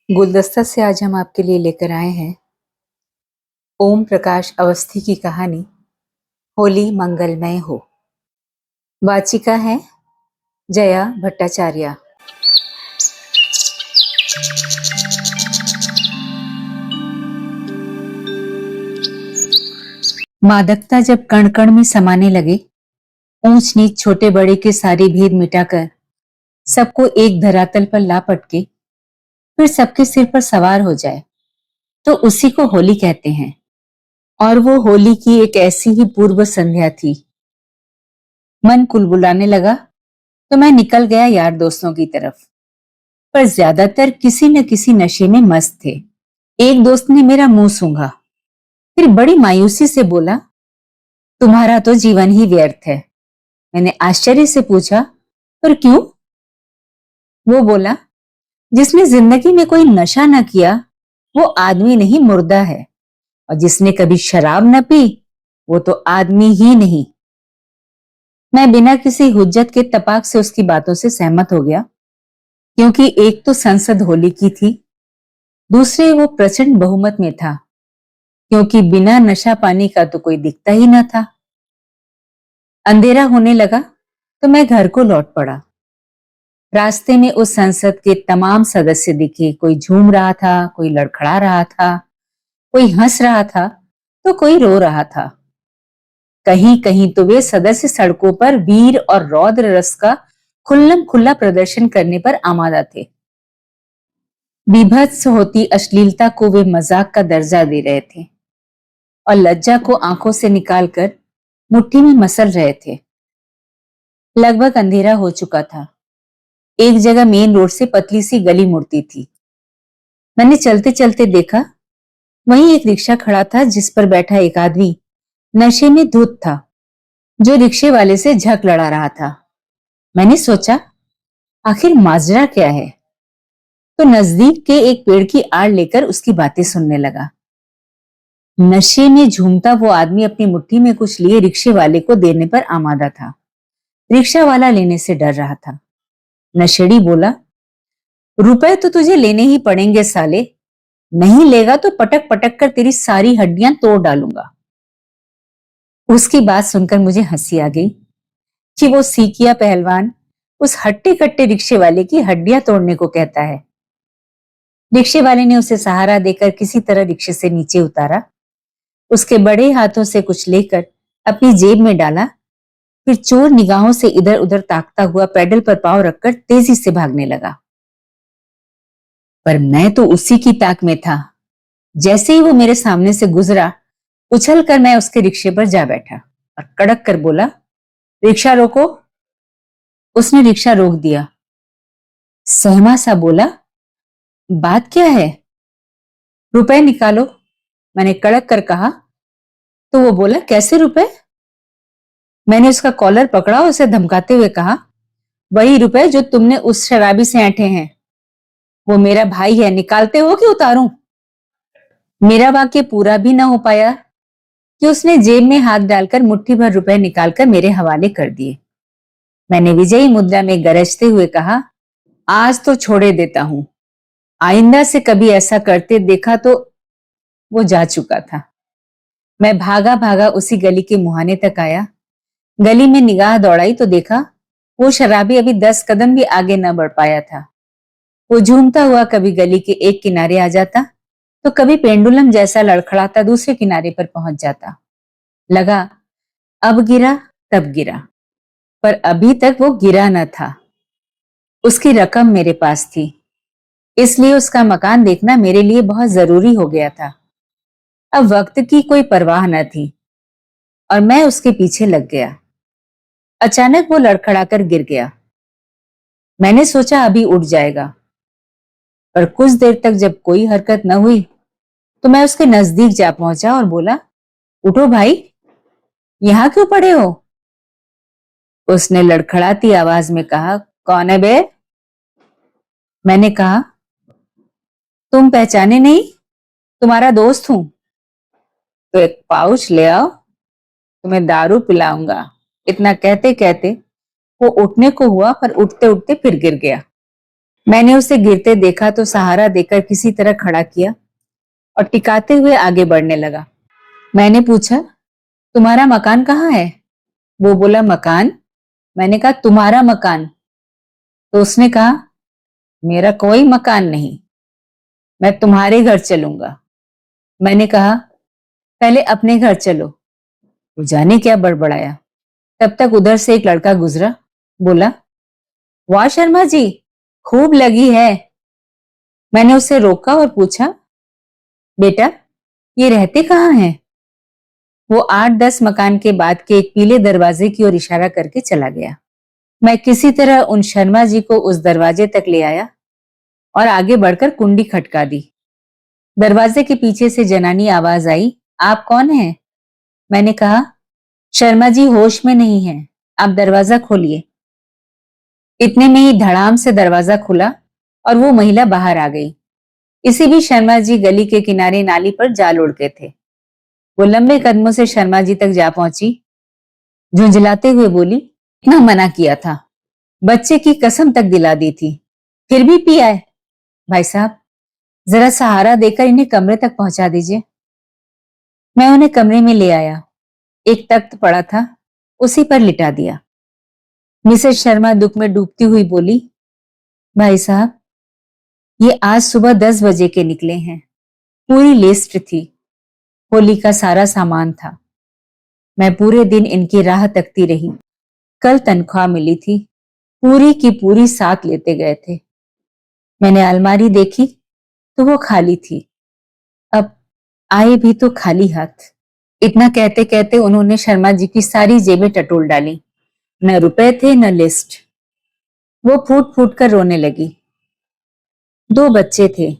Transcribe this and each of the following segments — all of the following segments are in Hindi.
गुलदस्ता से आज हम आपके लिए लेकर आए हैं ओम प्रकाश अवस्थी की कहानी होली मंगलमय हो। वाचिका है जया भट्टाचार्य। मादकता जब कण कण में समाने लगे, ऊंच नीच छोटे बड़े के सारे भेद मिटाकर सबको एक धरातल पर ला पटके फिर सबके सिर पर सवार हो जाए, तो उसी को होली कहते हैं। और वो होली की एक ऐसी ही पूर्व संध्या थी। मन कुलबुलाने लगा तो मैं निकल गया यार दोस्तों की तरफ, पर ज्यादातर किसी न किसी नशे में मस्त थे। एक दोस्त ने मेरा मुंह सूंघा, फिर बड़ी मायूसी से बोला, तुम्हारा तो जीवन ही व्यर्थ है। मैंने आश्चर्य से पूछा, पर क्यों? वो बोला, जिसने जिंदगी में कोई नशा न किया वो आदमी नहीं, मुर्दा है। और जिसने कभी शराब न पी वो तो आदमी ही नहीं। मैं बिना किसी हुज्जत के तपाक से उसकी बातों से सहमत हो गया, क्योंकि एक तो संसद होली की थी, दूसरे वो प्रचंड बहुमत में था, क्योंकि बिना नशा पानी का तो कोई दिखता ही न था। अंधेरा होने लगा तो मैं घर को लौट पड़ा। रास्ते में उस संसद के तमाम सदस्य दिखे। कोई झूम रहा था, कोई लड़खड़ा रहा था, कोई हंस रहा था, तो कोई रो रहा था। कहीं कहीं तो वे सदस्य सड़कों पर वीर और रौद्र रस का खुल्लम खुल्ला प्रदर्शन करने पर आमादा थे। बीभत्स होती अश्लीलता को वे मजाक का दर्जा दे रहे थे और लज्जा को आंखों से निकालकर मुट्ठी में मसल रहे थे। लगभग अंधेरा हो चुका था। एक जगह मेन रोड से पतली सी गली मुड़ती थी। मैंने चलते चलते देखा, वहीं एक रिक्शा खड़ा था जिस पर बैठा एक आदमी नशे में धुत था, जो रिक्शे वाले से झक लड़ा रहा था। मैंने सोचा, आखिर माजरा क्या है? तो नजदीक के एक पेड़ की आड़ लेकर उसकी बातें सुनने लगा। नशे में झूमता वो आदमी अपनी मुट्ठी में कुछ लिए रिक्शे वाले को देने पर आमादा था। रिक्शा वाला लेने से डर रहा था। नशेड़ी बोला, रुपए तो तुझे लेने ही पड़ेंगे साले, नहीं लेगा तो पटक पटक कर तेरी सारी हड्डियां तोड़ डालूंगा। उसकी बात सुनकर मुझे हंसी आ गई कि वो सीकिया पहलवान उस हट्टे कट्टे रिक्शे वाले की हड्डियां तोड़ने को कहता है। रिक्शे वाले ने उसे सहारा देकर किसी तरह रिक्शे से नीचे उतारा, उसके बड़े हाथों से कुछ लेकर अपनी जेब में डाला, फिर चोर निगाहों से इधर उधर ताकता हुआ पैडल पर पांव रखकर तेजी से भागने लगा। पर मैं तो उसी की ताक में था। जैसे ही वो मेरे सामने से गुजरा, उछल कर मैं उसके रिक्शे पर जा बैठा और कड़क कर बोला, रिक्शा रोको। उसने रिक्शा रोक दिया। सहमा सा बोला, बात क्या है? रुपए निकालो, मैंने कड़क कर कहा। तो वो बोला, कैसे रुपए? मैंने उसका कॉलर पकड़ा और उसे धमकाते हुए कहा, वही रुपए जो तुमने उस शराबी से ऐंठे हैं। वो मेरा भाई है, निकालते हो कि उतारूं? मेरा वाक्य पूरा भी ना हो पाया कि उसने जेब में हाथ डालकर मुट्ठी भर रुपए निकालकर मेरे हवाले कर दिए। मैंने विजयी मुद्रा में गरजते हुए कहा, आज तो छोड़े देता हूं, आइंदा से कभी ऐसा करते देखा तो। वो जा चुका था। मैं भागा भागा उसी गली के मुहाने तक आया। गली में निगाह दौड़ाई तो देखा वो शराबी अभी 10 कदम भी आगे न बढ़ पाया था। वो झूमता हुआ कभी गली के एक किनारे आ जाता, तो कभी पेंडुलम जैसा लड़खड़ाता दूसरे किनारे पर पहुंच जाता। लगा अब गिरा तब गिरा, पर अभी तक वो गिरा न था। उसकी रकम मेरे पास थी, इसलिए उसका मकान देखना मेरे लिए बहुत जरूरी हो गया था। अब वक्त की कोई परवाह न थी और मैं उसके पीछे लग गया। अचानक वो लड़खड़ाकर गिर गया। मैंने सोचा अभी उठ जाएगा, पर कुछ देर तक जब कोई हरकत न हुई तो मैं उसके नजदीक जा पहुंचा और बोला, उठो भाई, यहां क्यों पड़े हो? उसने लड़खड़ाती आवाज में कहा, कौन है बे? मैंने कहा, तुम पहचाने नहीं, तुम्हारा दोस्त हूं। तो एक पाउच ले आओ, तुम्हें दारू पिलाऊंगा। इतना कहते कहते वो उठने को हुआ, पर उठते उठते फिर गिर गया। मैंने उसे गिरते देखा तो सहारा देकर किसी तरह खड़ा किया और टिकाते हुए आगे बढ़ने लगा। मैंने पूछा, तुम्हारा मकान कहाँ है? वो बोला, मकान? मैंने कहा, तुम्हारा मकान? तो उसने कहा, मेरा कोई मकान नहीं, मैं तुम्हारे घर चलूंगा। मैंने कहा, पहले अपने घर चलो। वो जाने क्या बड़बड़ाया। तब तक उधर से एक लड़का गुजरा, बोला, वाह शर्मा जी, खूब लगी है। मैंने उसे रोका और पूछा, बेटा ये रहते कहाँ हैं? वो 8-10 मकान के बाद के एक पीले दरवाजे की ओर इशारा करके चला गया। मैं किसी तरह उन शर्मा जी को उस दरवाजे तक ले आया और आगे बढ़कर कुंडी खटका दी। दरवाजे के पीछे से जनानी आवाज आई, आप कौन हैं? मैंने कहा, शर्मा जी होश में नहीं हैं, आप दरवाजा खोलिए। इतने में ही धड़ाम से दरवाजा खुला और वो महिला बाहर आ गई। इसी बीच शर्मा जी गली के किनारे नाली पर जाल उड़ते थे। वो लंबे कदमों से शर्मा जी तक जा पहुंची, झुंझलाते हुए बोली, इतना मना किया था, बच्चे की कसम तक दिला दी थी, फिर भी पिया है। भाई साहब, जरा सहारा देकर इन्हें कमरे तक पहुंचा दीजिए। मैं उन्हें कमरे में ले आया। एक तख्त पड़ा था, उसी पर लिटा दिया। मिसेज शर्मा दुख में डूबती हुई बोली, भाई साहब, ये आज सुबह 10 बजे के निकले हैं, पूरी लिस्ट थी, होली का सारा सामान था। मैं पूरे दिन इनकी राह तकती रही। कल तनख्वाह मिली थी, पूरी की पूरी साथ लेते गए थे। मैंने अलमारी देखी तो वो खाली थी। अब आए भी तो खाली हाथ। इतना कहते कहते उन्होंने शर्मा जी की सारी जेबें टटोल डाली। न रुपए थे न लिस्ट। वो फूट फूट कर रोने लगी। 2 बच्चे थे,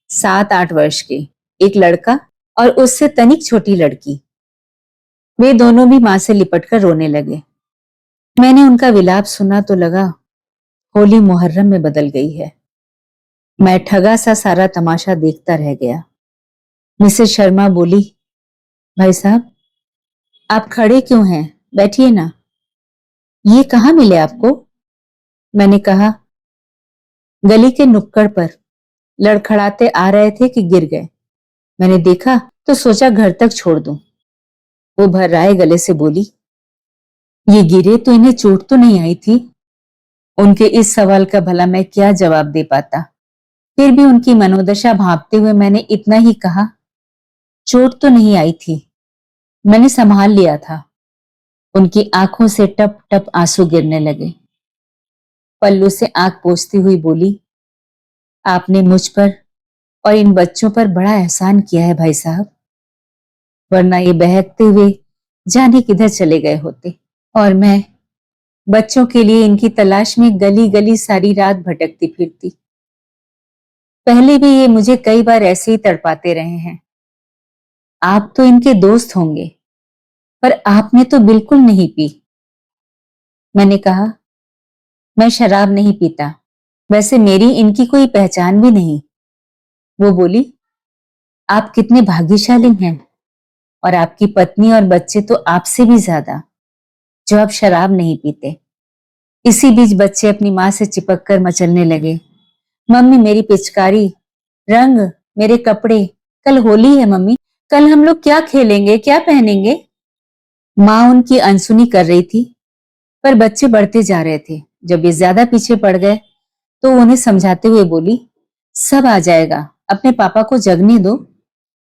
7-8 वर्ष के, एक लड़का और उससे तनिक छोटी लड़की। वे दोनों भी मां से लिपटकर रोने लगे। मैंने उनका विलाप सुना तो लगा होली मुहर्रम में बदल गई है। मैं ठगा सा सारा तमाशा देखता रह गया। मिसेस शर्मा बोली, भाई साहब, आप खड़े क्यों हैं? बैठिए ना। ये कहाँ मिले आपको? मैंने कहा, गली के नुक्कड़ पर लड़खड़ाते आ रहे थे कि गिर गए। मैंने देखा तो सोचा घर तक छोड़ दूं। वो भर्राए गले से बोली, ये गिरे तो इन्हें चोट तो नहीं आई थी? उनके इस सवाल का भला मैं क्या जवाब दे पाता। फिर भी उनकी मनोदशा भांपते हुए मैंने इतना ही कहा, चोट तो नहीं आई थी, मैंने संभाल लिया था। उनकी आंखों से टप टप आंसू गिरने लगे। पल्लू से आंख पोंछती हुई बोली, आपने मुझ पर और इन बच्चों पर बड़ा एहसान किया है भाई साहब, वरना ये बहकते हुए जाने किधर चले गए होते और मैं बच्चों के लिए इनकी तलाश में गली गली सारी रात भटकती फिरती। पहले भी ये मुझे कई बार ऐसे ही तड़पाते रहे हैं। आप तो इनके दोस्त होंगे, पर आपने तो बिल्कुल नहीं पी। मैंने कहा, मैं शराब नहीं पीता, वैसे मेरी इनकी कोई पहचान भी नहीं। वो बोली, आप कितने भाग्यशाली हैं, और आपकी पत्नी और बच्चे तो आपसे भी ज्यादा, जो आप शराब नहीं पीते। इसी बीच बच्चे अपनी मां से चिपक कर मचलने लगे। मम्मी मेरी पिचकारी, रंग, मेरे कपड़े, कल होली है मम्मी, कल हम लोग क्या खेलेंगे, क्या पहनेंगे? माँ उनकी अनसुनी कर रही थी, पर बच्चे बढ़ते जा रहे थे। जब ये ज्यादा पीछे पड़ गए तो उन्हें समझाते हुए बोली, सब आ जाएगा, अपने पापा को जगने दो।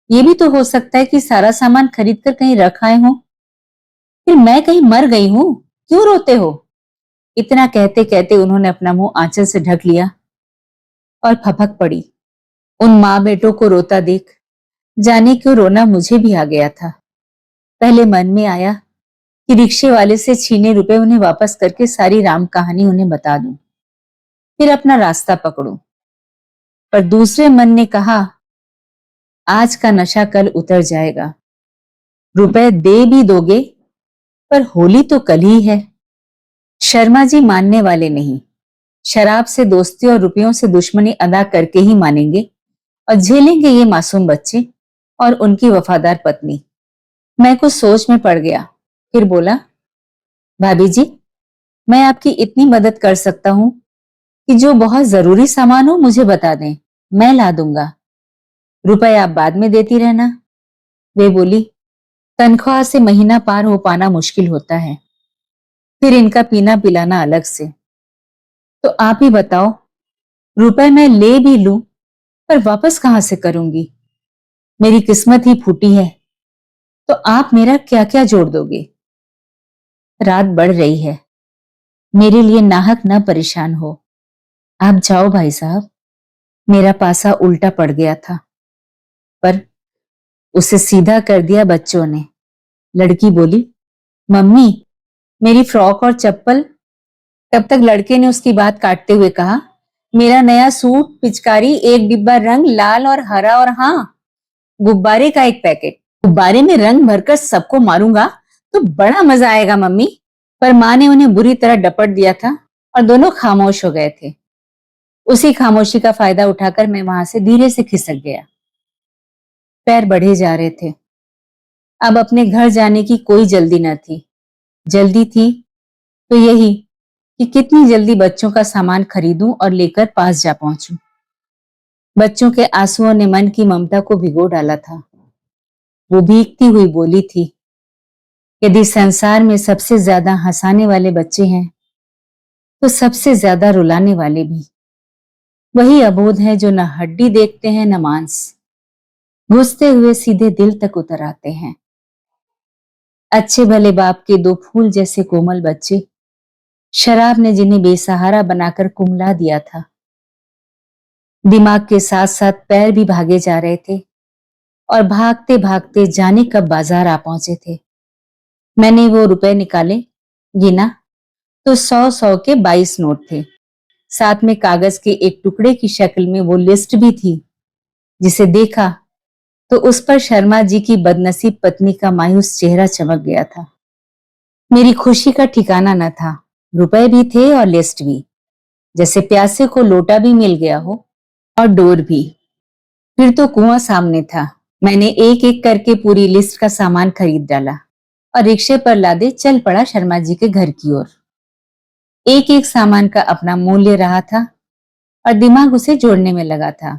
ये भी तो हो सकता है कि सारा सामान खरीद कर कहीं रख आए हो। फिर मैं कहीं मर गई हूं, क्यों रोते हो? इतना कहते कहते उन्होंने अपना मुंह आंचल से ढक लिया और फपक पड़ी। उन माँ बेटों को रोता देख जाने क्यों रोना मुझे भी आ गया था। पहले मन में आया कि रिक्शे वाले से छीने रुपए उन्हें वापस करके सारी राम कहानी उन्हें बता दूं, फिर अपना रास्ता पकड़ूं। पर दूसरे मन ने कहा, आज का नशा कल उतर जाएगा, रुपए दे भी दोगे पर होली तो कल ही है। शर्मा जी मानने वाले नहीं, शराब से दोस्ती और रुपयों से दुश्मनी अदा करके ही मानेंगे और झेलेंगे ये मासूम बच्चे और उनकी वफादार पत्नी। मैं कुछ सोच में पड़ गया, फिर बोला, भाभी जी, मैं आपकी इतनी मदद कर सकता हूं कि जो बहुत जरूरी सामान हो मुझे बता दें, मैं ला दूंगा, रुपए आप बाद में देती रहना। वे बोली, तनख्वाह से महीना पार हो पाना मुश्किल होता है, फिर इनका पीना पिलाना अलग से। तो आप ही बताओ, रुपए मैं ले भी लूं पर वापस कहां से करूंगी? मेरी किस्मत ही फूटी है, तो आप मेरा क्या क्या जोड़ दोगे? रात बढ़ रही है, मेरे लिए नाहक न परेशान हो। आप जाओ भाई साहब। मेरा पासा उल्टा पड़ गया था, पर उसे सीधा कर दिया बच्चों ने। लड़की बोली, मम्मी मेरी फ्रॉक और चप्पल। तब तक लड़के ने उसकी बात काटते हुए कहा, मेरा नया सूट, पिचकारी, एक डिब्बा रंग लाल और हरा, और हाँ, गुब्बारे का एक पैकेट। गुब्बारे में रंग भरकर सबको मारूंगा तो बड़ा मजा आएगा मम्मी। पर माँ ने उन्हें बुरी तरह डपट दिया था और दोनों खामोश हो गए थे। उसी खामोशी का फायदा उठाकर मैं वहां से धीरे से खिसक गया। पैर बढ़े जा रहे थे। अब अपने घर जाने की कोई जल्दी न थी। जल्दी थी तो यही कि कितनी जल्दी बच्चों का सामान खरीदूं और लेकर पास जा पहुंचूं। बच्चों के आंसुओं ने मन की ममता को भिगो डाला था। वो भीगती हुई बोली थी, यदि संसार में सबसे ज्यादा हंसाने वाले बच्चे हैं तो सबसे ज्यादा रुलाने वाले भी वही अबोध हैं जो न हड्डी देखते हैं न मांस, घुसते हुए सीधे दिल तक उतर आते हैं। अच्छे भले बाप के दो फूल जैसे कोमल बच्चे, शराब ने जिन्हें बेसहारा बनाकर कुंभला दिया था। दिमाग के साथ साथ पैर भी भागे जा रहे थे और भागते भागते जाने कब बाजार आ पहुंचे थे। मैंने वो रुपए निकाले, गिना तो 100-100 के 22 नोट थे। साथ में कागज के एक टुकड़े की शक्ल में वो लिस्ट भी थी, जिसे देखा तो उस पर शर्मा जी की बदनसीब पत्नी का मायूस चेहरा चमक गया था। मेरी खुशी का ठिकाना न था। रुपए भी थे और लिस्ट भी, जैसे प्यासे को लोटा भी मिल गया हो और डोर भी। फिर तो कुआं सामने था। मैंने एक एक करके पूरी लिस्ट का सामान खरीद डाला और रिक्शे पर लादे चल पड़ा शर्मा जी के घर की ओर। एक एक सामान का अपना मूल्य रहा था और दिमाग उसे जोड़ने में लगा था।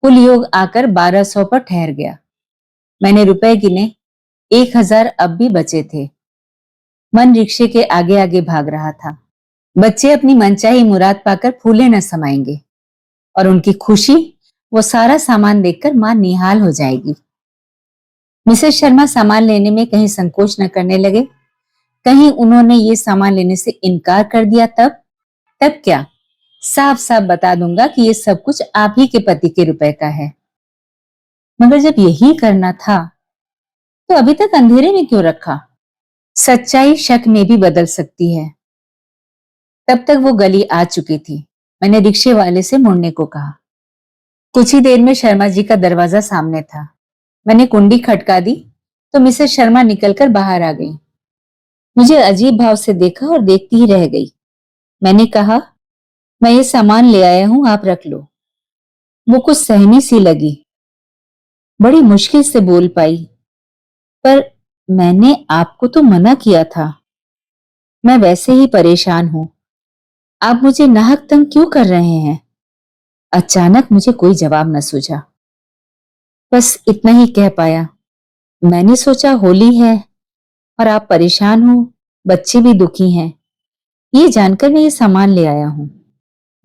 कुल योग आकर 1200 पर ठहर गया। मैंने रुपए गिने, 1000 अब भी बचे थे। मन रिक्शे के आगे आगे भाग रहा था। बच्चे अपनी मनचाही मुराद पाकर फूले न समाएंगे और उनकी खुशी, वो सारा सामान देखकर मां निहाल हो जाएगी। मिसेस शर्मा सामान लेने में कहीं संकोच न करने लगे। कहीं उन्होंने ये सामान लेने से इनकार कर दिया तब क्या? साफ साफ बता दूंगा कि ये सब कुछ आप ही के पति के रुपए का है। मगर जब यही करना था तो अभी तक अंधेरे में क्यों रखा? सच्चाई शक में भी बदल सकती है। तब तक वो गली आ चुकी थी। मैंने रिक्शे वाले से मुड़ने को कहा। कुछ ही देर में शर्मा जी का दरवाजा सामने था। मैंने कुंडी खटका दी तो मिसेस शर्मा निकलकर बाहर आ गई। मुझे अजीब भाव से देखा और देखती ही रह गई। मैंने कहा, मैं ये सामान ले आया हूं, आप रख लो। वो कुछ सहमी सी लगी, बड़ी मुश्किल से बोल पाई, पर मैंने आपको तो मना किया था। मैं वैसे ही परेशान हूं, आप मुझे नाहक तंग क्यों कर रहे हैं? अचानक मुझे कोई जवाब न सूझा। बस इतना ही कह पाया, मैंने सोचा होली है और आप परेशान हो, बच्चे भी दुखी हैं, ये जानकर मैं ये सामान ले आया हूं।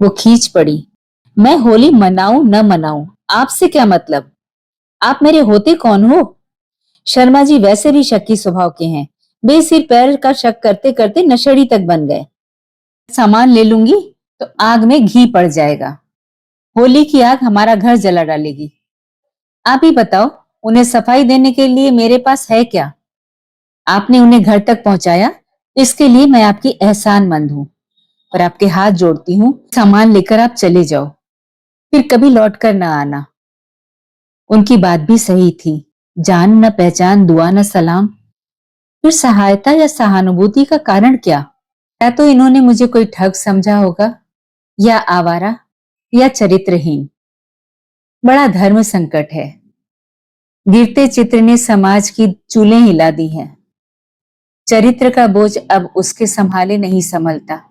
वो खींच पड़ी। मैं होली मनाऊं न मनाऊं, आपसे क्या मतलब? आप मेरे होते कौन हो? शर्मा जी वैसे भी शक्की स्वभाव के हैं। बेसिर पैर का शक करते करते नशेड़ी तक बन गए। सामान ले लूंगी तो आग में घी पड़ जाएगा। होली की आग हमारा घर जला डालेगी। आप ही बताओ, उन्हें सफाई देने के लिए मेरे पास है क्या? आपने उन्हें घर तक पहुंचाया, इसके लिए मैं आपकी एहसानमंद हूं। पर आपके हाथ जोड़ती हूँ, सामान लेकर आप चले जाओ, फिर कभी लौट कर न आना। उनकी बात भी सही थी। जान न पहचान, दुआ न सलाम, फिर सहायता या सहानुभूति का कारण क्या? या तो इन्होंने मुझे कोई ठग समझा होगा, या आवारा, या चरित्रहीन। बड़ा धर्म संकट है। गिरते चित्र ने समाज की चूलें हिला दी हैं। चरित्र का बोझ अब उसके संभाले नहीं संभलता।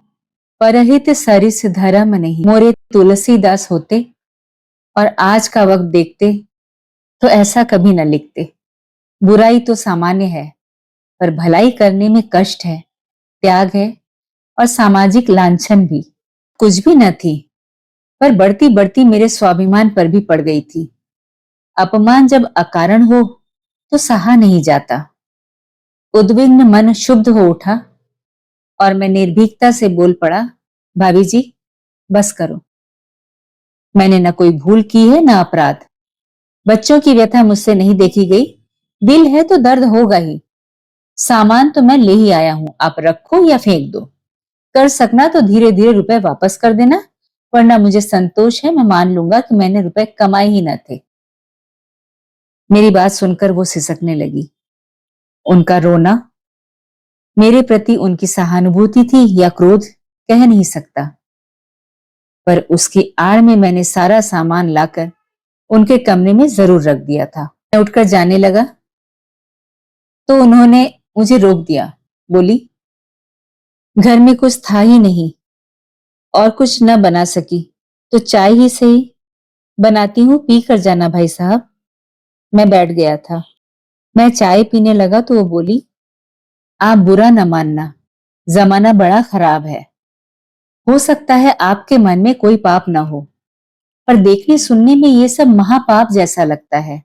परहित सरिस धर्म नहीं, मोरे तुलसीदास होते और आज का वक्त देखते तो ऐसा कभी न लिखते। बुराई तो सामान्य है, पर भलाई करने में कष्ट है, त्याग है और सामाजिक लांछन भी। कुछ भी न थी, पर बढ़ती बढ़ती मेरे स्वाभिमान पर भी पड़ गई थी। अपमान जब अकारण हो तो सहा नहीं जाता। उद्विग्न मन शुद्ध हो उठा और मैं निर्भीकता से बोल पड़ा, भाभी जी बस करो। मैंने न कोई भूल की है न अपराध। बच्चों की व्यथा मुझसे नहीं देखी गई। दिल है तो दर्द होगा ही। सामान तो मैं ले ही आया हूं, आप रखो या फेंक दो। कर सकना तो धीरे धीरे रुपए वापस कर देना, वरना मुझे संतोष है, मैं मान लूंगा कि मैंने रुपए कमाए ही न थे। मेरी बात सुनकर वो सिसकने लगी। उनका रोना मेरे प्रति उनकी सहानुभूति थी या क्रोध, कह नहीं सकता, पर उसकी आड़ में मैंने सारा सामान लाकर उनके कमरे में जरूर रख दिया था। मैं उठकर जाने लगा तो उन्होंने मुझे रोक दिया। बोली, घर में कुछ था ही नहीं और कुछ न बना सकी तो चाय ही सही बनाती हूँ, पी कर जाना भाई साहब। मैं बैठ गया था। मैं चाय पीने लगा तो वो बोली, आप बुरा न मानना, जमाना बड़ा खराब है। हो सकता है आपके मन में कोई पाप न हो, पर देखने सुनने में ये सब महापाप जैसा लगता है।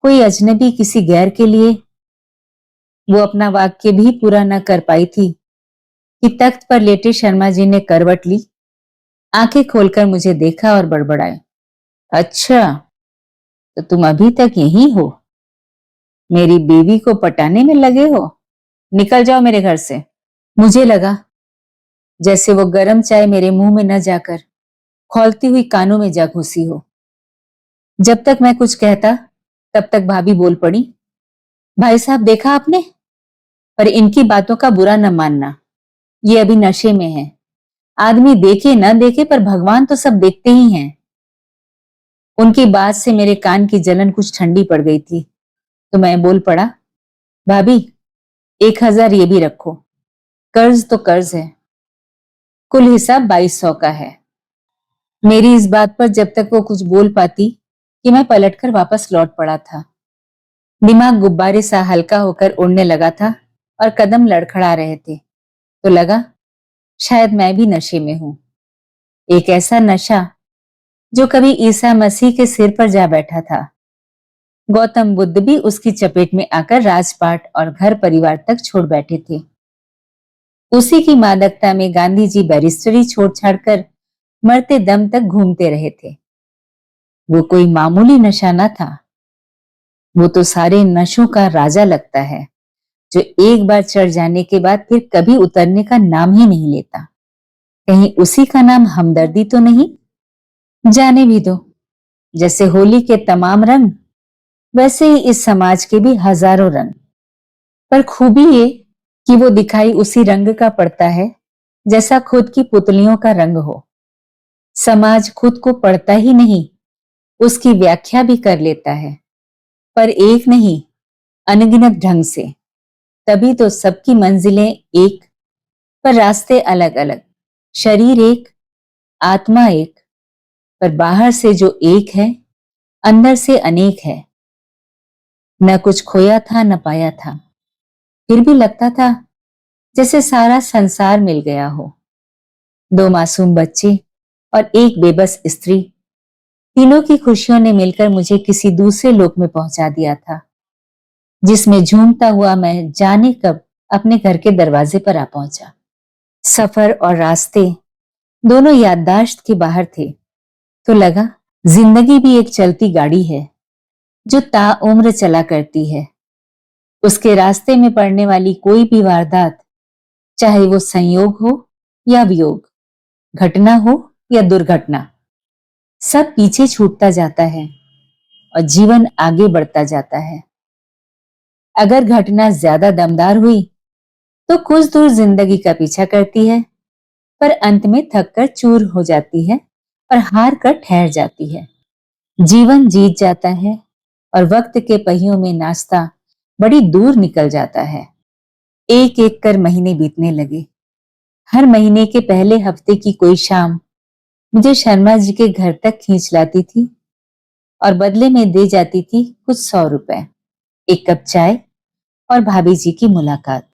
कोई अजनबी किसी गैर के लिए। वो अपना वाक्य भी पूरा न कर पाई थी कि तख्त पर लेटे शर्मा जी ने करवट ली, आंखें खोलकर मुझे देखा और बड़बड़ाए, अच्छा तो तुम अभी तक यहीं हो, मेरी बीवी को पटाने में लगे हो, निकल जाओ मेरे घर से। मुझे लगा जैसे वो गर्म चाय मेरे मुंह में न जाकर खौलती हुई कानों में जा घुसी हो। जब तक मैं कुछ कहता तब तक भाभी बोल पड़ी, भाई साहब देखा आपने, पर इनकी बातों का बुरा न मानना, ये अभी नशे में है। आदमी देखे न देखे पर भगवान तो सब देखते ही हैं। उनकी बात से मेरे कान की जलन कुछ ठंडी पड़ गई थी तो मैं बोल पड़ा, भाभी 1000 ये भी रखो, कर्ज तो कर्ज है, कुल हिसाब 2200 का है। मेरी इस बात पर जब तक वो कुछ बोल पाती कि मैं पलटकर वापस लौट पड़ा था। दिमाग गुब्बारे सा हल्का होकर उड़ने लगा था और कदम लड़खड़ा रहे थे तो लगा शायद मैं भी नशे में हूं। एक ऐसा नशा जो कभी ईसा मसीह के सिर पर जा बैठा था। गौतम बुद्ध भी उसकी चपेट में आकर राजपाट और घर परिवार तक छोड़ बैठे थे। उसी की मादकता में गांधी जी बैरिस्टरी छोड़ छाड़कर मरते दम तक घूमते रहे थे। वो कोई मामूली नशा न था, वो तो सारे नशों का राजा लगता है, जो एक बार चढ़ जाने के बाद फिर कभी उतरने का नाम ही नहीं लेता। कहीं उसी का नाम हमदर्दी तो नहीं? जाने भी दो, जैसे होली के तमाम रंग वैसे ही इस समाज के भी हजारों रंग, पर खूबी ये कि वो दिखाई उसी रंग का पड़ता है जैसा खुद की पुतलियों का रंग हो। समाज खुद को पढ़ता ही नहीं, उसकी व्याख्या भी कर लेता है, पर एक नहीं, अनगिनत ढंग से। तभी तो सबकी मंजिलें एक, पर रास्ते अलग अलग। शरीर एक, आत्मा एक, पर बाहर से जो एक है अंदर से अनेक है। न कुछ खोया था न पाया था, फिर भी लगता था जैसे सारा संसार मिल गया हो। 2 मासूम बच्चे और एक बेबस स्त्री, तीनों की खुशियों ने मिलकर मुझे किसी दूसरे लोक में पहुंचा दिया था, जिसमें झूमता हुआ मैं जाने कब अपने घर के दरवाजे पर आ पहुंचा। सफर और रास्ते दोनों याददाश्त के बाहर थे तो लगा जिंदगी भी एक चलती गाड़ी है जो ताउम्र चला करती है। उसके रास्ते में पड़ने वाली कोई भी वारदात, चाहे वो संयोग हो या वियोग, घटना हो या दुर्घटना, सब पीछे छूटता जाता है और जीवन आगे बढ़ता जाता है। अगर घटना ज्यादा दमदार हुई तो कुछ दूर जिंदगी का पीछा करती है, पर अंत में थक कर चूर हो जाती है और हार कर ठहर जाती है। जीवन जीत जाता है और वक्त के पहियों में नाचता बड़ी दूर निकल जाता है। एक एक कर महीने बीतने लगे। हर महीने के पहले हफ्ते की कोई शाम मुझे शर्मा जी के घर तक खींच लाती थी और बदले में दे जाती थी कुछ 100 रुपए, एक कप चाय और भाभी जी की मुलाकात।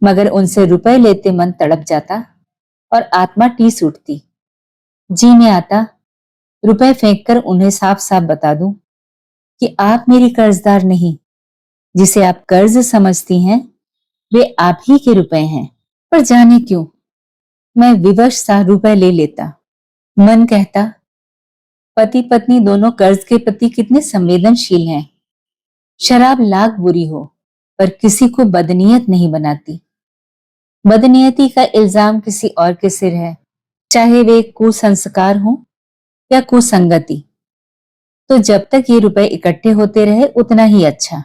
मगर उनसे रुपए लेते मन तड़प जाता और आत्मा टीस उठती। जी में आता रुपए फेंककर उन्हें साफ साफ बता दूं कि आप मेरी कर्जदार नहीं, जिसे आप कर्ज समझती हैं वे आप ही के रुपए हैं। पर जाने क्यों मैं विवश सा रुपए ले लेता। मन कहता पति पत्नी दोनों कर्ज के प्रति कितने संवेदनशील हैं। शराब लाख बुरी हो पर किसी को बदनीयत नहीं बनाती। बदनीयती का इल्जाम किसी और के सिर है, चाहे वे कुसंस्कार हो या कुसंगति। तो जब तक ये रुपए इकट्ठे होते रहे उतना ही अच्छा,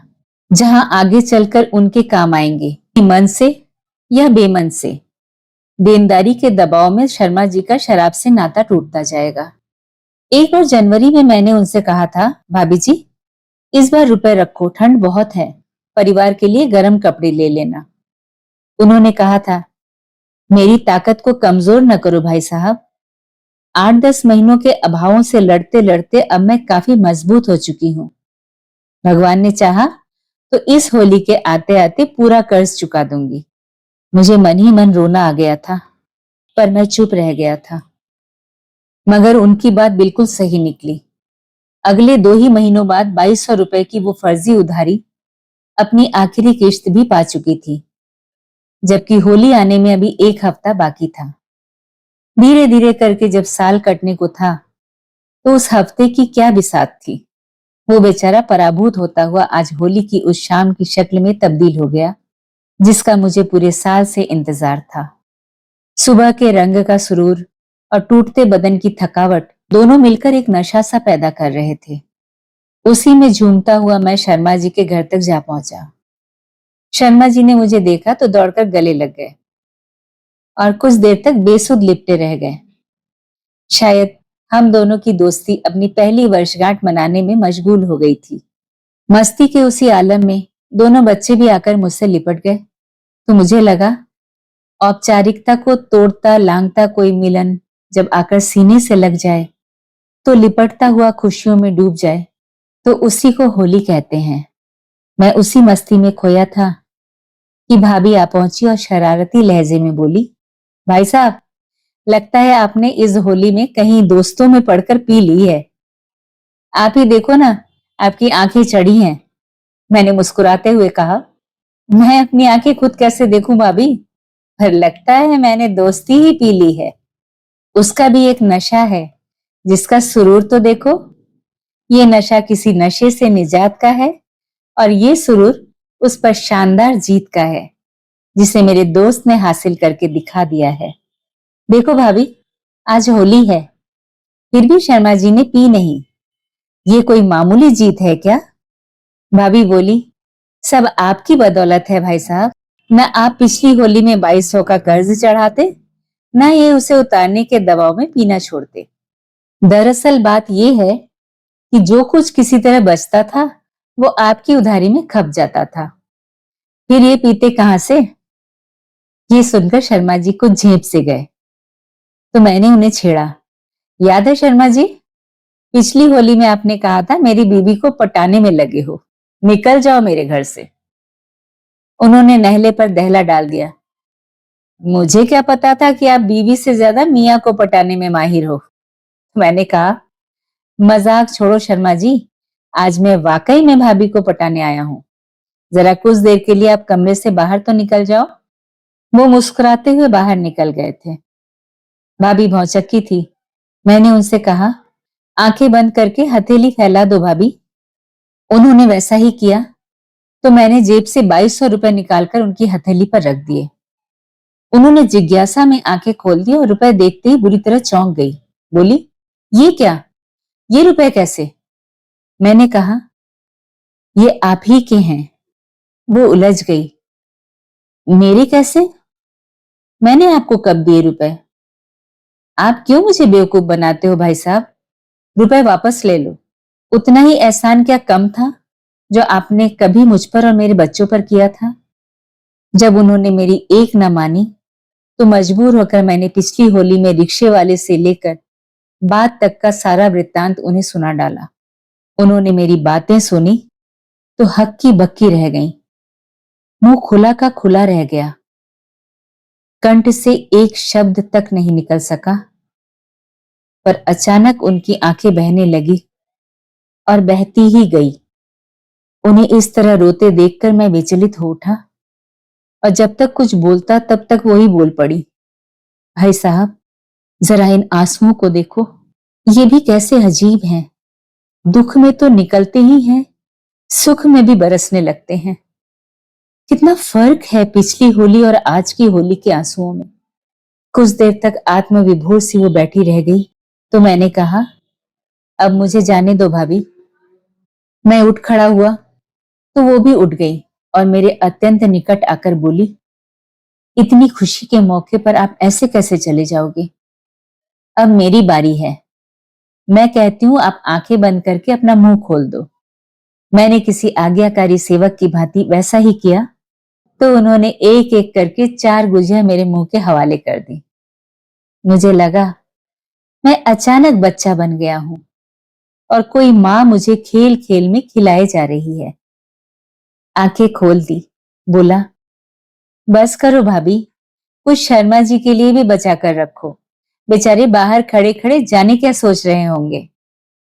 जहां आगे चलकर उनके काम आएंगे, मन से या बेमन से। देनदारी के दबाव में शर्मा जी का शराब से नाता टूटता जाएगा। एक बार जनवरी में मैंने उनसे कहा था, भाभी जी इस बार रुपए रखो, ठंड बहुत है, परिवार के लिए गर्म कपड़े ले लेना। उन्होंने कहा था, मेरी ताकत को कमजोर न करो भाई साहब। 8-10 महीनों के अभावों से लड़ते लड़ते अब मैं काफी मजबूत हो चुकी हूँ। भगवान ने चाहा तो इस होली के आते आते पूरा कर्ज चुका दूंगी। मुझे मन ही मन रोना आ गया था, पर मैं चुप रह गया था। मगर उनकी बात बिल्कुल सही निकली। अगले 2 ही महीनों बाद 2200 रुपए की वो फर्जी उधारी अपनी आखिरी किश्त भी पा चुकी थी, जबकि होली आने में अभी 1 हफ्ता बाकी था। धीरे धीरे करके जब साल कटने को था तो उस हफ्ते की क्या बिसात थी। वो बेचारा पराभूत होता हुआ आज होली की उस शाम की शक्ल में तब्दील हो गया, जिसका मुझे पूरे साल से इंतजार था। सुबह के रंग का सुरूर और टूटते बदन की थकावट दोनों मिलकर एक नशा सा पैदा कर रहे थे। उसी में झूमता हुआ मैं शर्मा जी के घर तक जा पहुंचा। शर्मा जी ने मुझे देखा तो दौड़कर गले लग गए और कुछ देर तक बेसुध लिपटे रह गए। शायद हम दोनों की दोस्ती अपनी पहली वर्षगांठ मनाने में मशगूल हो गई थी। मस्ती के उसी आलम में दोनों बच्चे भी आकर मुझसे लिपट गए तो मुझे लगा औपचारिकता को तोड़ता लांघता कोई मिलन जब आकर सीने से लग जाए तो लिपटता हुआ खुशियों में डूब जाए तो उसी को होली कहते हैं। मैं उसी मस्ती में खोया था कि भाभी आ पहुंची और शरारती लहजे में बोली, भाई साहब लगता है आपने इस होली में कहीं दोस्तों में पड़कर पी ली है। आप ही देखो ना, आपकी आंखें चढ़ी हैं। मैंने मुस्कुराते हुए कहा, मैं अपनी आंखें खुद कैसे देखूं भाभी, पर लगता है मैंने दोस्ती ही पी ली है। उसका भी एक नशा है जिसका सुरूर तो देखो। ये नशा किसी नशे से निजात का है और ये सुरूर उस पर शानदार जीत का है जिसे मेरे दोस्त ने हासिल करके दिखा दिया है। देखो भाभी, आज होली है, फिर भी शर्मा जी ने पी नहीं। ये कोई मामूली जीत है क्या? भाभी बोली, सब आपकी बदौलत है भाई साहब। न आप पिछली होली में 2200 का कर्ज चढ़ाते, न ये उसे उतारने के दबाव में पीना छोड़ते। दरअसल बात यह है कि जो कुछ किसी तरह बचता था वो आपकी उधारी में खप जाता था। फिर ये पीते कहां से? ये सुनकर शर्मा जी को झेप से गए तो मैंने उन्हें छेड़ा, याद है शर्मा जी, पिछली होली में आपने कहा था मेरी बीवी को पटाने में लगे हो, निकल जाओ मेरे घर से। उन्होंने नहले पर दहला डाल दिया। मुझे क्या पता था कि आप बीवी से ज्यादा मियाँ को पटाने में माहिर हो। मैंने कहा, मजाक छोड़ो शर्मा जी, आज मैं वाकई में भाभी को पटाने आया हूँ। जरा कुछ देर के लिए आप कमरे से बाहर तो निकल जाओ। वो मुस्कुराते हुए बाहर निकल गए थे। भाभी भौचक्की थी। मैंने उनसे कहा, आंखें बंद करके हथेली फैला दो भाभी। उन्होंने वैसा ही किया तो मैंने जेब से 2200 रुपए निकालकर उनकी हथेली पर रख दिए। उन्होंने जिज्ञासा में आंखें खोल दी और रुपए देखते ही बुरी तरह चौंक गई। बोली, ये क्या, ये रुपए कैसे? मैंने कहा, ये आप ही के हैं। वो उलझ गई। मेरे कैसे? मैंने आपको कब दिए रुपए? आप क्यों मुझे बेवकूफ बनाते हो भाई साहब? रुपए वापस ले लो। उतना ही एहसान क्या कम था जो आपने कभी मुझ पर और मेरे बच्चों पर किया था? जब उन्होंने मेरी एक न मानी तो मजबूर होकर मैंने पिछली होली में रिक्शे वाले से लेकर बात तक का सारा वृत्तांत उन्हें सुना डाला। उन्होंने मेरी बातें सुनी तो हक्की बक्की रह गईं। मुंह खुला का खुला रह गया। कंठ से एक शब्द तक नहीं निकल सका। पर अचानक उनकी आंखें बहने लगी और बहती ही गई। उन्हें इस तरह रोते देखकर मैं विचलित हो उठा और जब तक कुछ बोलता तब तक वही बोल पड़ी। भाई साहब, जरा इन आंसुओं को देखो, ये भी कैसे अजीब हैं। दुख में तो निकलते ही हैं, सुख में भी बरसने लगते हैं। कितना फर्क है पिछली होली और आज की होली के आंसुओं में। कुछ देर तक आत्मविभोर सी वो बैठी रह गई तो मैंने कहा, अब मुझे जाने दो भाभी। मैं उठ खड़ा हुआ तो वो भी उठ गई और मेरे अत्यंत निकट आकर बोली, इतनी खुशी के मौके पर आप ऐसे कैसे चले जाओगे? अब मेरी बारी है। मैं कहती हूं आप आंखें बंद करके अपना मुंह खोल दो। मैंने किसी आज्ञाकारी सेवक की भांति वैसा ही किया तो उन्होंने एक एक करके 4 गुजिया मेरे मुंह के हवाले कर दी। मुझे लगा मैं अचानक बच्चा बन गया हूं और कोई मां मुझे खेल खेल में खिलाए जा रही है। आंखें खोल दी, बोला, बस करो भाभी, कुछ शर्मा जी के लिए भी बचा कर रखो। बेचारे बाहर खड़े खड़े जाने क्या सोच रहे होंगे।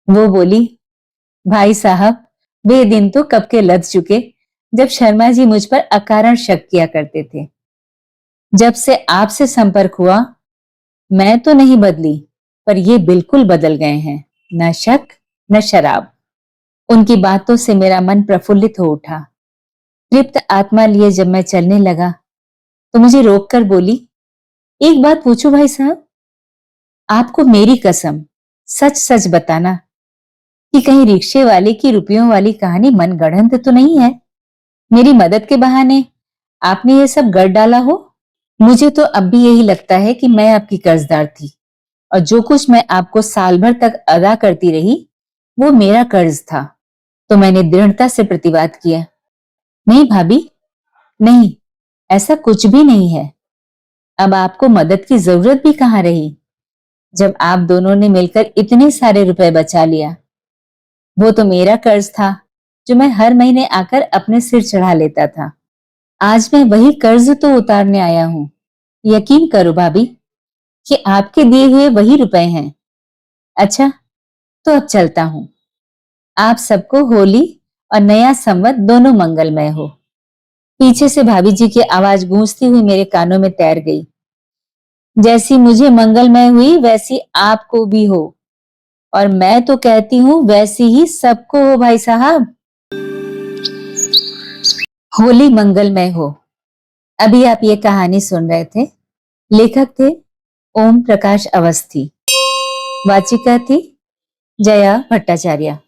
वो बोली, भाई साहब, वे दिन तो कब के लद चुके जब शर्मा जी मुझ पर अकारण शक किया करते थे। जब से आपसे संपर्क हुआ मैं तो नहीं बदली, पर ये बिल्कुल बदल गए हैं। न शक न शराब। उनकी बातों से मेरा मन प्रफुल्लित हो उठा। तृप्त आत्मा लिए जब मैं चलने लगा तो मुझे रोककर बोली, एक बात पूछूं भाई साहब, आपको मेरी कसम सच सच बताना कि कहीं रिक्शे वाले की रुपयों वाली कहानी मनगढ़ंत तो नहीं है? मेरी मदद के बहाने आपने ये सब गढ़ डाला हो? मुझे तो अब भी यही लगता है कि मैं आपकी कर्जदार थी और जो कुछ मैं आपको साल भर तक अदा करती रही वो मेरा कर्ज था। तो मैंने दृढ़ता से प्रतिवाद किया, नहीं भाभी, नहीं, ऐसा कुछ भी नहीं है। अब आपको मदद की जरूरत भी कहां रही जब आप दोनों ने मिलकर इतने सारे रुपए बचा लिया। वो तो मेरा कर्ज था जो मैं हर महीने आकर अपने सिर चढ़ा लेता था। आज मैं वही कर्ज तो उतारने आया हूं। यकीन करो भाभी कि आपके दिए हुए वही रुपए हैं। अच्छा, तो अब चलता हूं। आप सबको होली और नया संवत दोनों मंगलमय हो। पीछे से भाभी जी की आवाज गूंजती हुई मेरे कानों में तैर गई, जैसी मुझे मंगलमय हुई वैसी आपको भी हो, और मैं तो कहती हूँ वैसी ही सबको हो भाई साहब। होली मंगलमय हो। अभी आप ये कहानी सुन रहे थे। लेखक थे ओम प्रकाश अवस्थी। वाचिका थी जया भट्टाचार्य।